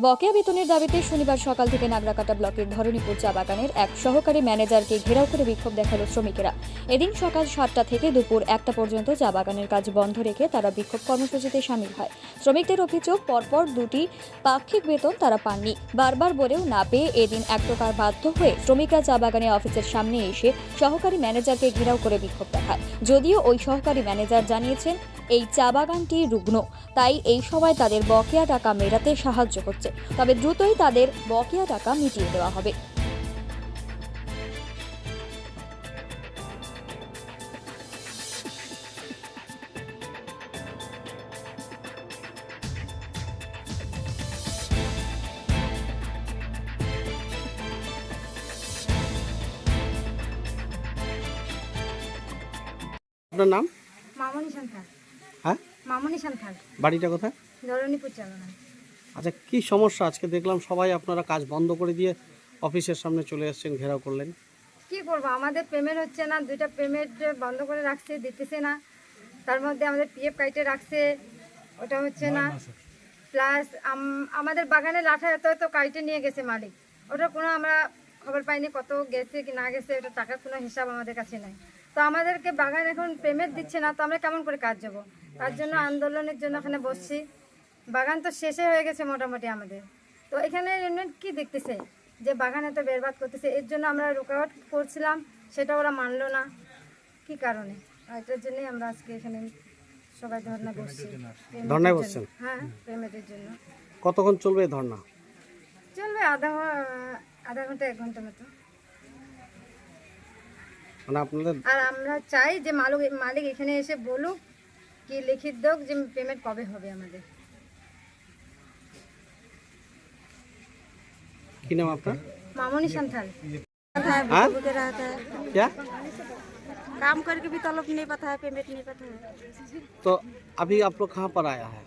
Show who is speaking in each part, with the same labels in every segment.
Speaker 1: বকেয়া বেতনের দাবিতে শনিবার সকাল থেকে নাগরাকাটা ব্লকের ধরণীপুর চা বাগানের এক সহকারী ম্যানেজারকে ঘেরাও করে বিক্ষোভ দেখালো শ্রমিকেরা। এদিন সকাল 7টা থেকে দুপুর 1টা পর্যন্ত চা বাগানের কাজ বন্ধ রেখে তারা বিক্ষোভ কর্মসূচিতে সামিল হয়। শ্রমিকদের অভিযোগ, পরপর দুটি পাক্ষিক বেতন তারা পাননি। বারবার বলেও না পেয়ে এদিন এক প্রকার বাধ্য হয়ে শ্রমিকরা চা বাগানের অফিসের সামনে এসে সহকারী ম্যানেজারকে ঘেরাও করে বিক্ষোভ দেখায়। যদিও ওই সহকারী ম্যানেজার জানিয়েছেন এই চা বাগানটি রুগ্ন, তাই এই সময় তাদের বকেয়া টাকা মেটাতে সাহায্য করছে, তবে দ্রুতই তাদের বকেয়া টাকা মিটিয়ে দেওয়া হবে।
Speaker 2: আপনার নাম?
Speaker 3: মামনি সান্থাল।
Speaker 2: হ্যাঁ,
Speaker 3: মামনি সান্থাল,
Speaker 2: বাড়িটা কোথায়?
Speaker 3: ধরণীপুর চালানা।
Speaker 2: আচ্ছা, কি সমস্যা? আজকে দেখলাম সবাই আপনারা কাজ বন্ধ করে দিয়ে অফিসের সামনে চলে এসেছেন, ঘেরাও করলেন।
Speaker 3: কি করবো, আমাদের পেমেন্ট হচ্ছে না, দুইটা পেমেন্ট বন্ধ করে রাখছে, দিতেছে না। তার মধ্যে আমাদের পিএফ কাইটে রাখছে, ওটা হচ্ছে না। প্লাস আমাদের বাগানে লাঠা এত এত কাইটে নিয়ে গেছে মালিক, ওটা কোনো আমরা খবর পাইনি, কত গেছে কি না গেছে, ওটা টাকার কোনো হিসাব আমাদের কাছে নাই। তো আমাদেরকে বাগান এখন পেমেন্ট দিচ্ছে না, তো আমরা কেমন করে কাজ যাবো? তার জন্য আন্দোলনের জন্য এখানে বসছি। বাগান তো শেষে হয়ে গেছে মোটামুটি আমাদের। তো এখানে ইউনিয়ন কি দেখতেছে যে বাগান এত বেরবাদ করতেছে, এর জন্য আমরা রুকাওয়াট করছিলাম, সেটা ওরা মানলো না। কি কারণে? এটার জন্যই আমরা আজকে এখানে সবাই ধর্ণা বসছি।
Speaker 2: ধর্নায় বসছেন?
Speaker 3: হ্যাঁ, পেমেন্টের জন্য।
Speaker 2: কতক্ষণ চলবে এই ধর্না?
Speaker 3: চলবে আধা ঘন্টা 1 ঘন্টার মতো।
Speaker 2: মানে আপনাদের
Speaker 3: আর আমরা চাই যে মালিক এখানে এসে বলুক, কি লিখিত হোক যে পেমেন্ট কবে হবে আমাদের।
Speaker 2: কি নাম আপনার?
Speaker 3: मामोनी संथाल।
Speaker 2: हाँ?
Speaker 3: भूखे रहता है,
Speaker 2: क्या?
Speaker 3: काम करके भी तलब नहीं पता है, पेमेंट नहीं पता है।
Speaker 2: तो अभी आप लोग कहाँ पर आया है?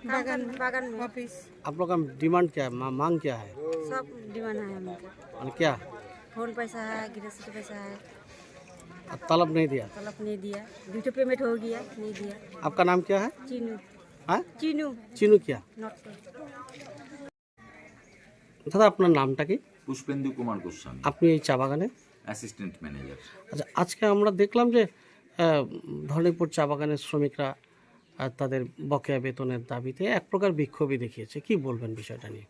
Speaker 3: बागान बागान में ऑफिस
Speaker 2: आप लोग का डिमांड क्या है, मांग क्या है?
Speaker 3: सब डिमांड है हमका।
Speaker 2: और क्या?
Speaker 3: फोन पैसा है, गृहस्थ पैसा है,
Speaker 2: तलब नहीं दिया?
Speaker 3: तलब नहीं दिया। दूसरे पेमेंट हो गया, नहीं दिया।
Speaker 2: आपका नाम क्या है?
Speaker 3: चीनू
Speaker 2: हाँ,
Speaker 3: चीनू
Speaker 2: চিনু क्या?
Speaker 3: नॉट
Speaker 2: দাদা, আপনার নামটা কি?
Speaker 4: পুষ্পেন্দু কুমার গোস্বামী,
Speaker 2: আপনি এই চা বাগানে
Speaker 4: অ্যাসিস্ট্যান্ট ম্যানেজার।
Speaker 2: আচ্ছা, আজকে আমরা দেখলাম যে ধরণীপুর চা বাগানের শ্রমিকরা তাদের বকেয়া বেতনের দাবিতে এক প্রকার বিক্ষোভই দেখিয়েছে। কি বলবেন বিষয়টা নিয়ে?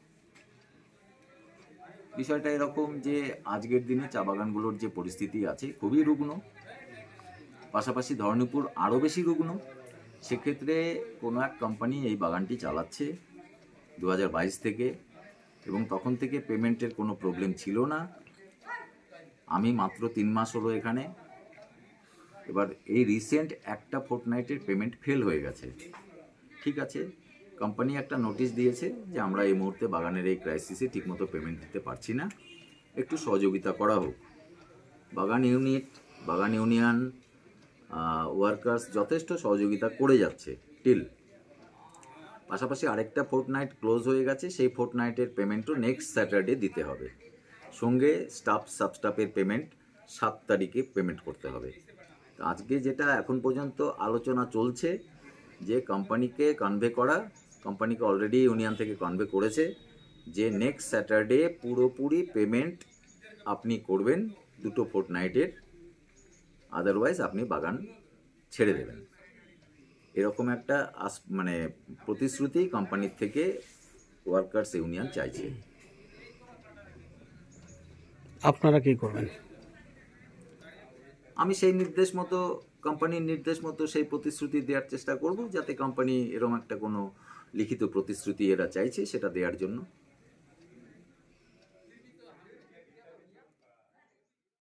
Speaker 4: বিষয়টা এরকম যে আজকের দিনে চা বাগানগুলোর যে পরিস্থিতি আছে খুবই রুগ্ন, পাশাপাশি ধরণীপুর আরও বেশি রুগ্ন। সেক্ষেত্রে কোনো এক কোম্পানি এই বাগানটি চালাচ্ছে 2022 থেকে, এবং তখন থেকে পেমেন্টের কোনো প্রবলেম ছিল না। আমি মাত্র 3 মাস হলো এখানে। এবার এই রিসেন্ট একটা ফোর্টনাইটের পেমেন্ট ফেল হয়ে গেছে। ঠিক আছে, কোম্পানি একটা নোটিশ দিয়েছে যে আমরা এই মুহূর্তে বাগানের এই ক্রাইসিসে ঠিকমতো পেমেন্ট দিতে পারছি না, একটু সহযোগিতা করা হোক। বাগান ইউনিয়ন, ওয়ার্কার্স যথেষ্ট সহযোগিতা করে যাচ্ছে টিল। পাশাপাশি আরেকটা ফোর্টনাইট ক্লোজ হয়ে গেছে, সেই ফোর্টনাইটের পেমেন্টও নেক্সট স্যাটারডে দিতে হবে। সঙ্গে সাবস্টাফের পেমেন্ট 7 তারিখে পেমেন্ট করতে হবে। আজকে যেটা এখন পর্যন্ত আলোচনা চলছে যে কোম্পানিকে কনভে করা, কোম্পানিকে অলরেডি ইউনিয়ন থেকে কনভে করেছে যে নেক্সট স্যাটারডে পুরোপুরি পেমেন্ট আপনি করবেন দুটো ফোর্টনাইটের, আদারওয়াইজ আপনি বাগান ছেড়ে দেবেন। এরকম একটা মানে প্রতিশ্রুতি কোম্পানির থেকে ওয়ার্কার্স ইউনিয়ন চাইছে।
Speaker 2: আপনারা কি করবেন?
Speaker 4: আমি সেই নির্দেশ মতো, কোম্পানির নির্দেশ মতো সেই প্রতিশ্রুতি দেওয়ার চেষ্টা করব, যাতে কোম্পানি এরকম একটা কোনো লিখিত প্রতিশ্রুতি এরা চাইছে সেটা দেওয়ার জন্য